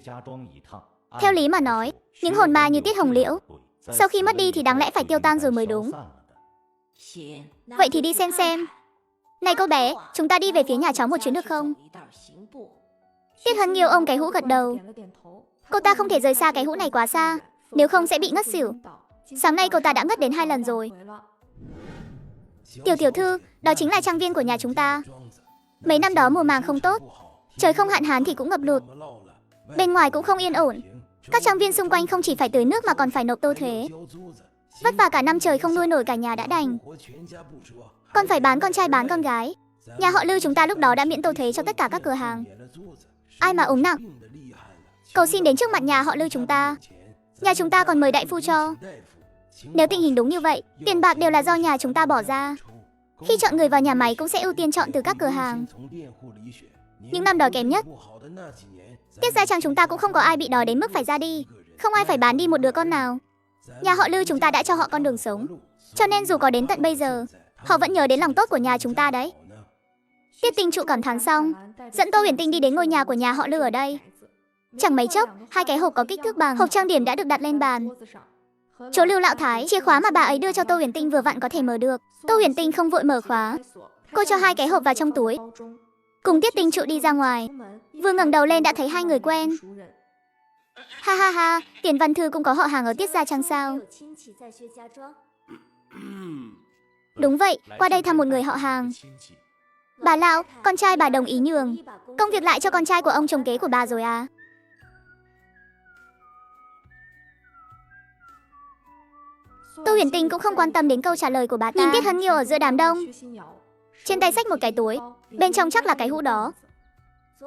Theo lý mà nói, những hồn ma như Tiết Hồng Liễu sau khi mất đi thì đáng lẽ phải tiêu tan rồi mới đúng. Vậy thì đi xem. Này cô bé, chúng ta đi về phía nhà cháu một chuyến được không? Tiết Hân Nghiêu ông cái hũ gật đầu. Cô ta không thể rời xa cái hũ này quá xa, nếu không sẽ bị ngất xỉu. Sáng nay cô ta đã ngất đến 2 lần rồi. Tiểu thư, đó chính là trang viên của nhà chúng ta. Mấy năm đó mùa màng không tốt, trời không hạn hán thì cũng ngập lụt. Bên ngoài cũng không yên ổn. Các trang viên xung quanh không chỉ phải tưới nước mà còn phải nộp tô thuế. Vất vả cả năm trời không nuôi nổi cả nhà đã đành, còn phải bán con trai bán con gái. Nhà họ Lưu chúng ta lúc đó đã miễn tô thuế cho tất cả các cửa hàng. Ai mà ốm nặng, cầu xin đến trước mặt nhà họ Lưu chúng ta. Nhà chúng ta còn mời đại phu cho. Nếu tình hình đúng như vậy, tiền bạc đều là do nhà chúng ta bỏ ra. Khi chọn người vào nhà máy cũng sẽ ưu tiên chọn từ các cửa hàng. Những năm đói kém nhất, Tiết Gia Trang chúng ta cũng không có ai bị đói đến mức phải ra đi. Không ai phải bán đi một đứa con nào. Nhà họ Lưu chúng ta đã cho họ con đường sống, cho nên dù có đến tận bây giờ, họ vẫn nhớ đến lòng tốt của nhà chúng ta đấy. Tiết Tinh Trụ cảm thán xong, dẫn Tô Huyền Tinh đi đến ngôi nhà của nhà họ Lưu ở đây. Chẳng mấy chốc, 2 cái hộp có kích thước bằng hộp trang điểm đã được đặt lên bàn. Chỗ Lưu lão thái, chìa khóa mà bà ấy đưa cho Tô Huyền Tinh vừa vặn có thể mở được. Tô Huyền Tinh không vội mở khóa, cô cho 2 cái hộp vào trong túi, cùng Tiết Tinh Trụ đi ra ngoài. Vừa ngẩng đầu lên đã thấy 2 người quen. Ha ha ha, Tiền Văn Thư cũng có họ hàng ở Tiết Gia Trang sao? Đúng vậy, qua đây thăm một người họ hàng. Bà lão, con trai bà đồng ý nhường công việc lại cho con trai của ông chồng kế của bà rồi à? Tô Huyền Tinh cũng không quan tâm đến câu trả lời của bà ta. Nhìn Tiết Hân Nghiêu ở giữa đám đông, trên tay xách một cái túi, bên trong chắc là cái hũ đó.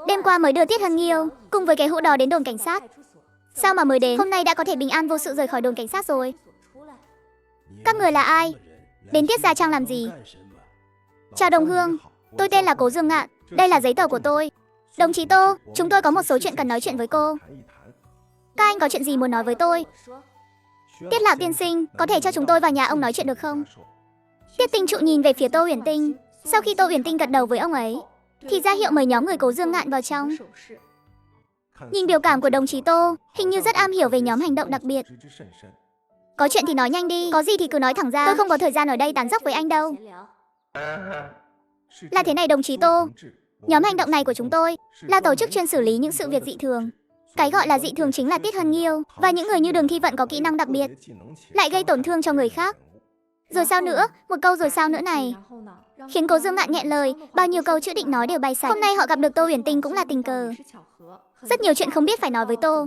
Đêm qua mới đưa Tiết Hân Nghiêu cùng với cái hũ đó đến đồn cảnh sát. Sao mà mới đến, hôm nay đã có thể bình an vô sự rời khỏi đồn cảnh sát rồi? Các người là ai? Đến Tiết Gia Trang làm gì? Chào đồng hương, tôi tên là Cố Dương Ngạn, đây là giấy tờ của tôi. Đồng chí Tô, chúng tôi có một số chuyện cần nói chuyện với cô. Các anh có chuyện gì muốn nói với tôi? Tiết Lạc tiên sinh, có thể cho chúng tôi vào nhà ông nói chuyện được không? Tiết Tinh Trụ nhìn về phía Tô Huyền Tinh. Sau khi Tô Huyền Tinh gật đầu với ông ấy, thì ra hiệu mời nhóm người Cố Dương Ngạn vào trong. Nhìn biểu cảm của đồng chí Tô, hình như rất am hiểu về nhóm hành động đặc biệt. Có chuyện thì nói nhanh đi, có gì thì cứ nói thẳng ra. Tôi không có thời gian ở đây tán dóc với anh đâu. Là thế này đồng chí Tô, nhóm hành động này của chúng tôi là tổ chức chuyên xử lý những sự việc dị thường. Cái gọi là dị thường chính là Tiết Hân Nghiêu và những người như Đường Thi Vận có kỹ năng đặc biệt, lại gây tổn thương cho người khác. Rồi sao nữa, một câu rồi sao nữa này, khiến Cố Dương Ngạn nghẹn lời, bao nhiêu câu chữ định nói đều bay sạch. Hôm nay họ gặp được Tô Huyền Tinh cũng là tình cờ. Rất nhiều chuyện không biết phải nói với Tô.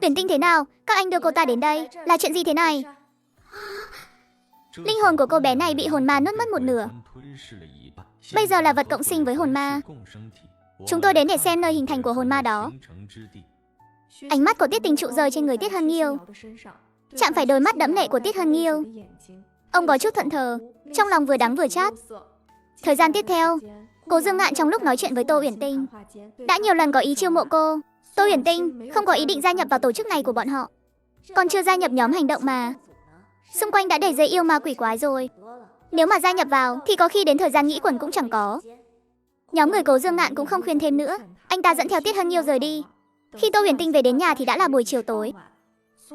Huyền Tinh thế nào? Các anh đưa cô ta đến đây, là chuyện gì thế này? Linh hồn của cô bé này bị hồn ma nuốt mất một nửa. Bây giờ là vật cộng sinh với hồn ma. Chúng tôi đến để xem nơi hình thành của hồn ma đó. Ánh mắt của Tiết Tình Trụ rơi trên người Tiết Hân Nghiêu, chạm phải đôi mắt đẫm lệ của Tiết Hân Nghiêu. Ông có chút thẫn thờ, trong lòng vừa đắng vừa chát. Thời gian tiếp theo, Cố Dương Ngạn trong lúc nói chuyện với Tô Uyển Tinh đã nhiều lần có ý chiêu mộ cô. Tô Uyển Tinh không có ý định gia nhập vào tổ chức này của bọn họ, còn chưa gia nhập nhóm hành động mà. Xung quanh đã đầy dây yêu ma quỷ quái rồi. Nếu mà gia nhập vào thì có khi đến thời gian nghĩ quẩn cũng chẳng có. Nhóm người Cố Dương Ngạn cũng không khuyên thêm nữa. Anh ta dẫn theo Tiết Hân Nghiêu rời đi. Khi Tô Huyền Tinh về đến nhà thì đã là buổi chiều tối.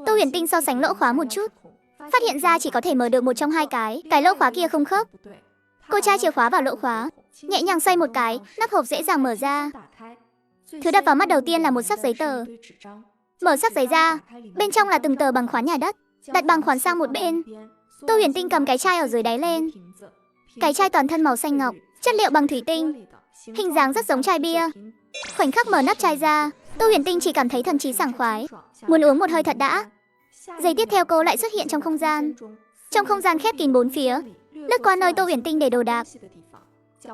Tô Huyền Tinh so sánh lỗ khóa một chút, phát hiện ra chỉ có thể mở được một trong hai cái lỗ khóa kia không khớp. Cô tra chìa khóa vào lỗ khóa, nhẹ nhàng xoay một cái, nắp hộp dễ dàng mở ra. Thứ đập vào mắt đầu tiên là một xấp giấy tờ. Mở xấp giấy ra, bên trong là từng tờ bằng khoán nhà đất, đặt bằng khoán sang một bên. Tô Huyền Tinh cầm cái chai ở dưới đáy lên. Cái chai toàn thân màu xanh ngọc, chất liệu bằng thủy tinh, hình dáng rất giống chai bia. Khoảnh khắc mở nắp chai ra, Tô Huyền Tinh chỉ cảm thấy thần trí sảng khoái, muốn uống một hơi thật đã. Giây tiếp theo cô lại xuất hiện trong không gian. Trong không gian khép kín bốn phía, lướt qua nơi Tô Huyền Tinh để đồ đạc.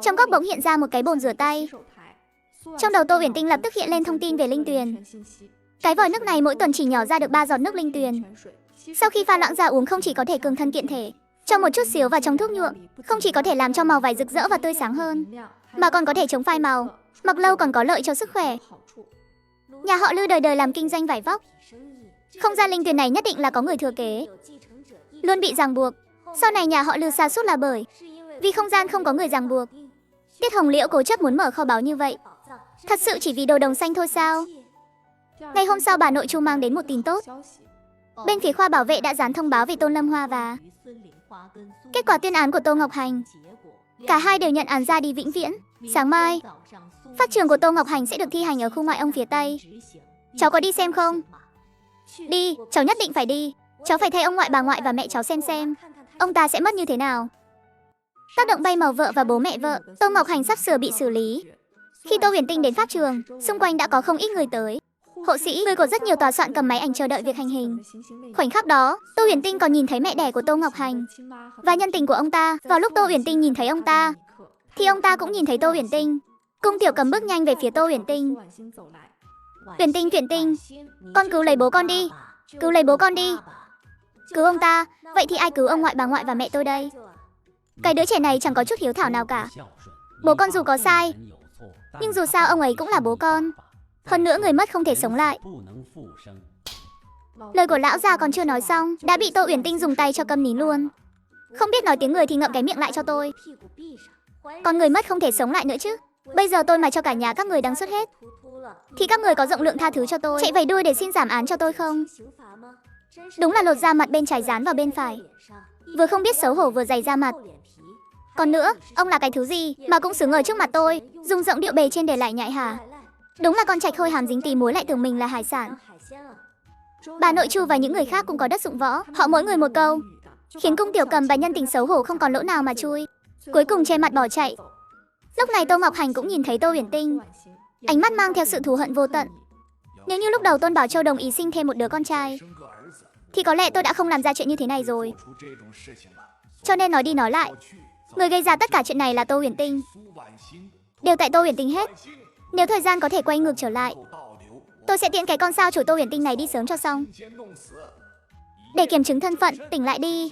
Trong góc bỗng hiện ra một cái bồn rửa tay. Trong đầu Tô Huyền Tinh lập tức hiện lên thông tin về linh tuyền. Cái vòi nước này mỗi tuần chỉ nhỏ ra được 3 giọt nước linh tuyền. Sau khi pha loãng ra uống không chỉ có thể cường thân kiện thể, cho một chút xíu vào trong thuốc nhuộm, không chỉ có thể làm cho màu vải rực rỡ và tươi sáng hơn, mà còn có thể chống phai màu, mặc lâu còn có lợi cho sức khỏe. Nhà họ Lư đời đời làm kinh doanh vải vóc. Không gian linh tuyền này nhất định là có người thừa kế, luôn bị ràng buộc. Sau này nhà họ Lư sa sút là bởi vì không gian không có người ràng buộc. Tiết Hồng Liễu cố chấp muốn mở kho báu như vậy, thật sự chỉ vì đồ đồng xanh thôi sao? Ngày hôm sau bà nội Chu mang đến một tin tốt. Bên phía khoa bảo vệ đã dán thông báo về Tôn Lâm Hoa và kết quả tuyên án của Tô Ngọc Hành. Cả hai đều nhận án ra đi vĩnh viễn. Sáng mai, phát trường của Tô Ngọc Hành sẽ được thi hành ở khu ngoại ông phía Tây. Cháu có đi xem không? Đi, cháu nhất định phải đi. Cháu phải thay ông ngoại, bà ngoại và mẹ cháu xem ông ta sẽ mất như thế nào. Tác động bay màu vợ và bố mẹ vợ, Tô Ngọc Hành sắp sửa bị xử lý. Khi Tô Huyền Tinh đến pháp trường, xung quanh đã có không ít người tới. Hộ sĩ, người của rất nhiều tòa soạn cầm máy ảnh chờ đợi việc hành hình. Khoảnh khắc đó, Tô Huyền Tinh còn nhìn thấy mẹ đẻ của Tô Ngọc Hành và nhân tình của ông ta. Vào lúc Tô Huyền Tinh nhìn thấy ông ta, thì ông ta cũng nhìn thấy Tô Huyền Tinh. Cung Tiểu Cầm bước nhanh về phía Tô Huyền Tinh. Huyền Tinh, con cứu lấy bố con đi, cứu lấy bố con đi. Cứu ông ta? Vậy thì ai cứu ông ngoại, bà ngoại và mẹ tôi đây? Cái đứa trẻ này chẳng có chút hiếu thảo nào cả. Bố con dù có sai, nhưng dù sao ông ấy cũng là bố con. Hơn nữa người mất không thể sống lại. Lời của lão già còn chưa nói xong, đã bị Tô Uyển Tinh dùng tay cho câm nín luôn. Không biết nói tiếng người thì ngậm cái miệng lại cho tôi. Còn người mất không thể sống lại nữa chứ. Bây giờ tôi mà cho cả nhà các người đắng suốt hết, thì các người có rộng lượng tha thứ cho tôi, chạy vầy đuôi để xin giảm án cho tôi không? Đúng là lột da mặt bên trái dán vào bên phải. Vừa không biết xấu hổ vừa dày da mặt. Còn nữa, ông là cái thứ gì mà cũng xứng ở trước mặt tôi, dùng giọng điệu bề trên để lại nhại hả? Đúng là con trạch hôi hàm dính tí muối lại tưởng mình là hải sản. Bà nội Chu và những người khác cũng có đất dụng võ, họ mỗi người một câu, khiến Cung Tiểu Cầm và nhân tình xấu hổ không còn lỗ nào mà chui. Cuối cùng che mặt bỏ chạy. Lúc này Tô Ngọc Hành cũng nhìn thấy Tô Uyển Tinh, ánh mắt mang theo sự thù hận vô tận. Nếu như lúc đầu Tôn Bảo Châu đồng ý sinh thêm một đứa con trai, thì có lẽ tôi đã không làm ra chuyện như thế này rồi. Cho nên nói đi nói lại, người gây ra tất cả chuyện này là Tô Uyển Tinh. Đều tại Tô Uyển Tinh hết. Nếu thời gian có thể quay ngược trở lại, tôi sẽ tiễn cái con sao chổi Tô Uyển Tinh này đi sớm cho xong. Để kiểm chứng thân phận, tỉnh lại đi.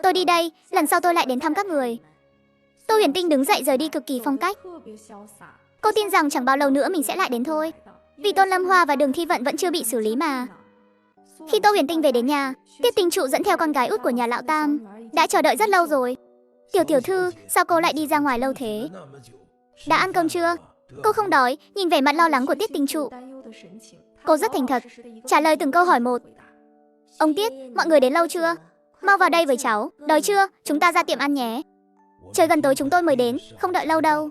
Tôi đi đây, lần sau tôi lại đến thăm các người. Tô Huyền Tinh đứng dậy rời đi cực kỳ phong cách. Cô tin rằng chẳng bao lâu nữa mình sẽ lại đến thôi. Vì Tôn Lâm Hoa và Đường Thi Vận vẫn chưa bị xử lý mà. Khi Tô Huyền Tinh về đến nhà, Tiết Tình Trụ dẫn theo con gái út của nhà lão Tam đã chờ đợi rất lâu rồi. Tiểu thư, sao cô lại đi ra ngoài lâu thế? Đã ăn cơm chưa? Cô không đói, nhìn vẻ mặt lo lắng của Tiết Tình Trụ. Cô rất thành thật, trả lời từng câu hỏi một. Ông Tiết, mọi người đến lâu chưa? Mau vào đây với cháu. Đói chưa? Chúng ta ra tiệm ăn nhé. Trời gần tối chúng tôi mới đến, không đợi lâu đâu.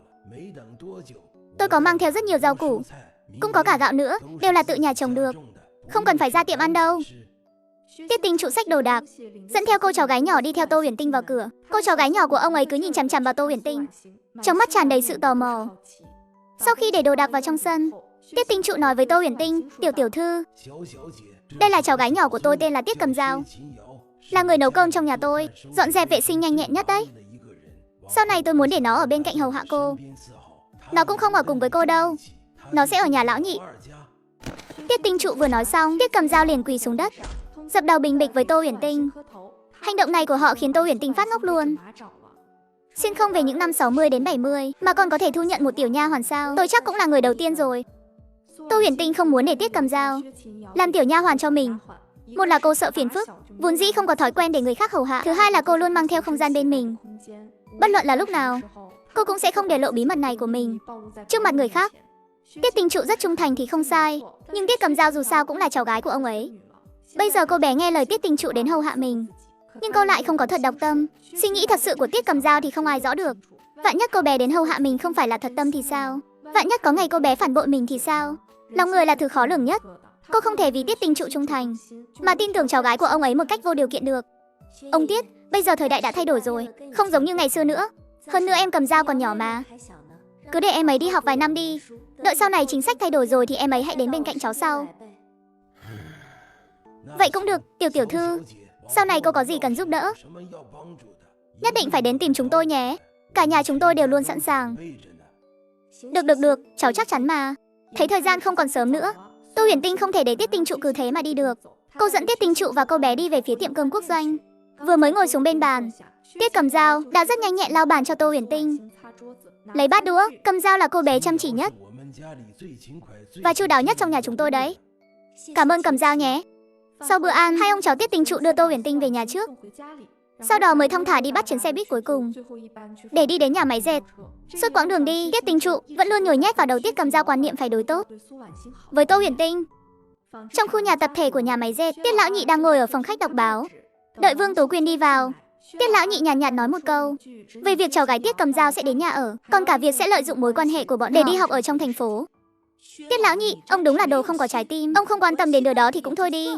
Tôi có mang theo rất nhiều rau củ, cũng có cả gạo nữa, đều là tự nhà trồng được. Không cần phải ra tiệm ăn đâu. Tiết Tinh Trụ xách đồ đạc, dẫn theo cô cháu gái nhỏ đi theo Tô Huyền Tinh vào cửa. Cô cháu gái nhỏ của ông ấy cứ nhìn chằm chằm vào Tô Huyền Tinh, trong mắt tràn đầy sự tò mò. Sau khi để đồ đạc vào trong sân, Tiết Tinh Trụ nói với Tô Huyền Tinh, tiểu thư, đây là cháu gái nhỏ của tôi tên là Tiết Cầm Dao, là người nấu cơm trong nhà tôi, dọn dẹp vệ sinh nhanh nhẹn nhất đấy. Sau này tôi muốn để nó ở bên cạnh hầu hạ cô. Nó cũng không ở cùng với cô đâu, nó sẽ ở nhà lão nhị. Tiết Tinh Trụ vừa nói xong, Tiết Cầm Dao liền quỳ xuống đất, dập đầu bình bịch với Tô Huyền Tinh. Hành động này của họ khiến Tô Huyền Tinh phát ngốc luôn. Xuyên không về những năm 60 đến 70 mà còn có thể thu nhận một tiểu nha hoàn sao? Tôi chắc cũng là người đầu tiên rồi. Tô Huyền Tinh không muốn để Tiết Cầm Dao làm tiểu nha hoàn cho mình. Một là cô sợ phiền phức, vốn dĩ không có thói quen để người khác hầu hạ. Thứ hai là cô luôn mang theo không gian bên mình. Bất luận là lúc nào, cô cũng sẽ không để lộ bí mật này của mình trước mặt người khác. Tiết Tinh Trụ rất trung thành thì không sai, nhưng Tiết Cầm Dao dù sao cũng là cháu gái của ông ấy. Bây giờ cô bé nghe lời Tiết Tinh Trụ đến hầu hạ mình, nhưng cô lại không có thật độc tâm. Suy nghĩ thật sự của Tiết Cầm Dao thì không ai rõ được. Vạn nhất cô bé đến hầu hạ mình không phải là thật tâm thì sao? Vạn nhất có ngày cô bé phản bội mình thì sao? Lòng người là thứ khó lường nhất. Cô không thể vì Tiết Tinh Trụ trung thành mà tin tưởng cháu gái của ông ấy một cách vô điều kiện được. Ông Tiết, bây giờ thời đại đã thay đổi rồi, không giống như ngày xưa nữa. Hơn nữa em Cầm Dao còn nhỏ mà. Cứ để em ấy đi học vài năm đi. Đợi sau này chính sách thay đổi rồi thì em ấy hãy đến bên cạnh cháu sau. Vậy cũng được, tiểu thư. Sau này cô có gì cần giúp đỡ, nhất định phải đến tìm chúng tôi nhé. Cả nhà chúng tôi đều luôn sẵn sàng. Được, cháu chắc chắn mà. Thấy thời gian không còn sớm nữa, Tô Huyền Tinh không thể để Tiết Tinh Trụ cứ thế mà đi được. Cô dẫn Tiết Tinh Trụ và cô bé đi về phía tiệm cơm quốc doanh. Vừa mới ngồi xuống bên bàn, Tiết Cầm Dao đã rất nhanh nhẹn lau bàn cho Tô Huyền Tinh, lấy bát đũa. Cầm Dao là cô bé chăm chỉ nhất và chu đáo nhất trong nhà chúng tôi đấy. Cảm ơn Cầm Dao nhé. Sau bữa ăn, hai ông cháu Tiết Tinh Trụ đưa Tô Huyền Tinh về nhà trước, sau đó mới thong thả đi bắt chuyến xe buýt cuối cùng để đi đến nhà máy dệt. Suốt quãng đường đi, Tiết Tinh Trụ vẫn luôn nhồi nhét vào đầu Tiết Cầm Dao quan niệm phải đối tốt với Tô Huyền Tinh. Trong khu nhà tập thể của nhà máy dệt, Tiết lão nhị đang ngồi ở phòng khách đọc báo, đợi Vương Tú Quyên đi vào. Tiết lão nhị nhàn nhạt nói một câu về việc cháu gái Tiết Cầm Dao sẽ đến nhà ở, còn cả việc sẽ lợi dụng mối quan hệ của bọn họ để đi học ở trong thành phố. Tiết lão nhị, ông đúng là đồ không có trái tim. Ông không quan tâm đến điều đó thì cũng thôi đi.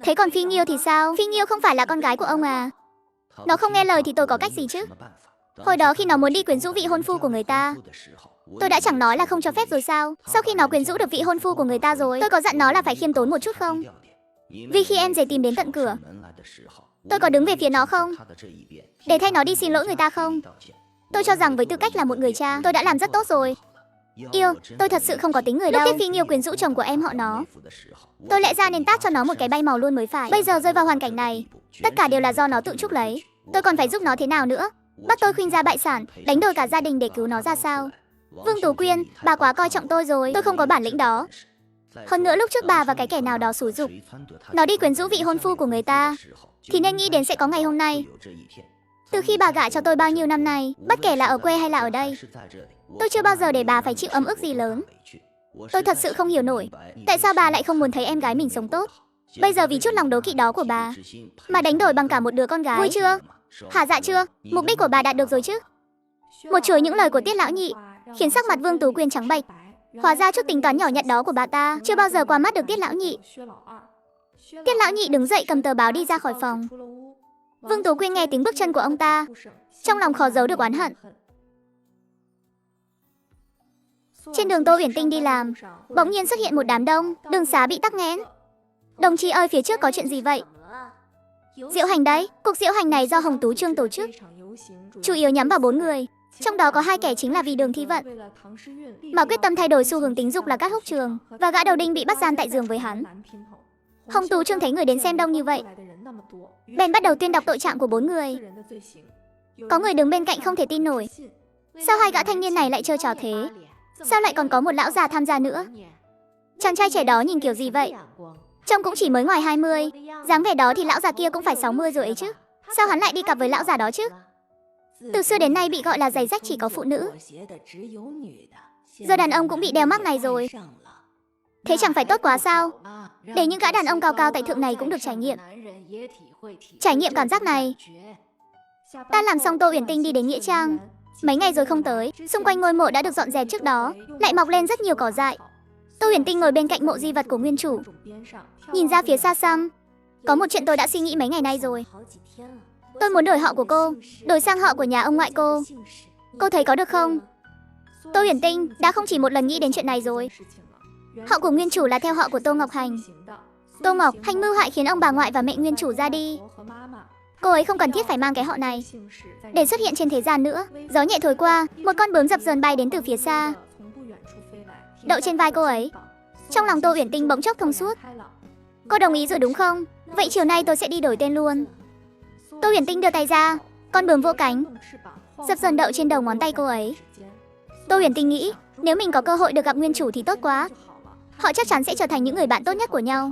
Thế còn Phi Nghiêu thì sao? Phi Nghiêu không phải là con gái của ông à? Nó không nghe lời thì tôi có cách gì chứ? Hồi đó khi nó muốn đi quyến rũ vị hôn phu của người ta, tôi đã chẳng nói là không cho phép rồi sao? Sau khi nó quyến rũ được vị hôn phu của người ta rồi, tôi có dặn nó là phải khiêm tốn một chút không? Vì khi em rể tìm đến tận cửa, tôi có đứng về phía nó không? Để thay nó đi xin lỗi người ta không? Tôi cho rằng với tư cách là một người cha, tôi đã làm rất tốt rồi. Yêu, tôi thật sự không có tính người đâu. Lúc Tiết Phi Nghiêu quyến rũ chồng của em họ nó, tôi lẽ ra nên tát cho nó một cái bay màu luôn mới phải. Bây giờ rơi vào hoàn cảnh này, tất cả đều là do nó tự chuốc lấy. Tôi còn phải giúp nó thế nào nữa? Bắt tôi khuynh gia bại sản, đánh đổi cả gia đình để cứu nó ra sao? Vương Tú Quyên, bà quá coi trọng tôi rồi, tôi không có bản lĩnh đó. Hơn nữa lúc trước bà và cái kẻ nào đó xúi giục nó đi quyến rũ vị hôn phu của người ta, thì nên nghĩ đến sẽ có ngày hôm nay. Từ khi bà gả cho tôi bao nhiêu năm nay, bất kể là ở quê hay là ở đây, tôi chưa bao giờ để bà phải chịu ấm ức gì lớn. Tôi thật sự không hiểu nổi, tại sao bà lại không muốn thấy em gái mình sống tốt. Bây giờ vì chút lòng đố kỵ đó của bà mà đánh đổi bằng cả một đứa con gái. Vui chưa? Hả dạ chưa? Mục đích của bà đạt được rồi chứ? Một chuỗi những lời của Tiết lão nhị khiến sắc mặt Vương Tú Quyên trắng bệch. Hóa ra chút tính toán nhỏ nhặt đó của bà ta chưa bao giờ qua mắt được Tiết lão nhị. Tiết lão nhị đứng dậy cầm tờ báo đi ra khỏi phòng. Vương Tú Quyên nghe tiếng bước chân của ông ta, trong lòng khó giấu được oán hận. Trên đường Tô Huyền Tinh đi làm, bỗng nhiên xuất hiện một đám đông, đường xá bị tắc nghẽn. Đồng chí ơi, phía trước có chuyện gì vậy? Diễu hành đấy, cuộc diễu hành này do Hồng Tú Trương tổ chức, chủ yếu nhắm vào 4 người, trong đó có 2 kẻ chính là vì Đường Thi Vận, mà quyết tâm thay đổi xu hướng tính dục là Cát Húc Trường, và gã đầu đinh bị bắt gian tại giường với hắn. Hồng Tú Trương thấy người đến xem đông như vậy, bèn bắt đầu tuyên đọc tội trạng của 4 người. Có người đứng bên cạnh không thể tin nổi, sao 2 gã thanh niên này lại chơi trò thế? Sao lại còn có một lão già tham gia nữa? Chàng trai trẻ đó nhìn kiểu gì vậy? Trông cũng chỉ mới ngoài 20, dáng vẻ đó thì lão già kia cũng phải 60 rồi ấy chứ. Sao hắn lại đi cặp với lão già đó chứ? Từ xưa đến nay bị gọi là giày rách chỉ có phụ nữ, giờ đàn ông cũng bị đeo mác này rồi. Thế chẳng phải tốt quá sao? Để những gã đàn ông cao cao tại thượng này cũng được trải nghiệm cảm giác này. Ta làm xong, Tô Uyển Tinh đi đến nghĩa trang. Mấy ngày rồi không tới, xung quanh ngôi mộ đã được dọn dẹp trước đó lại mọc lên rất nhiều cỏ dại. Tô Huyền Tinh ngồi bên cạnh mộ di vật của nguyên chủ, nhìn ra phía xa xăm. Có một chuyện tôi đã suy nghĩ mấy ngày nay rồi. Tôi muốn đổi họ của cô, đổi sang họ của nhà ông ngoại cô. Cô thấy có được không? Tô Huyền Tinh đã không chỉ một lần nghĩ đến chuyện này rồi. Họ của nguyên chủ là theo họ của Tô Ngọc Hành. Tô Ngọc Hành mưu hại khiến ông bà ngoại và mẹ nguyên chủ ra đi. Cô ấy không cần thiết phải mang cái họ này để xuất hiện trên thế gian nữa. Gió nhẹ thổi qua, một con bướm dập dờn bay đến từ phía xa, đậu trên vai cô ấy. Trong lòng Tô Uyển Tinh bỗng chốc thông suốt. Cô đồng ý rồi đúng không? Vậy chiều nay tôi sẽ đi đổi tên luôn. Tô Uyển Tinh đưa tay ra, con bướm vỗ cánh, dập dờn đậu trên đầu ngón tay cô ấy. Tô Uyển Tinh nghĩ, nếu mình có cơ hội được gặp nguyên chủ thì tốt quá. Họ chắc chắn sẽ trở thành những người bạn tốt nhất của nhau.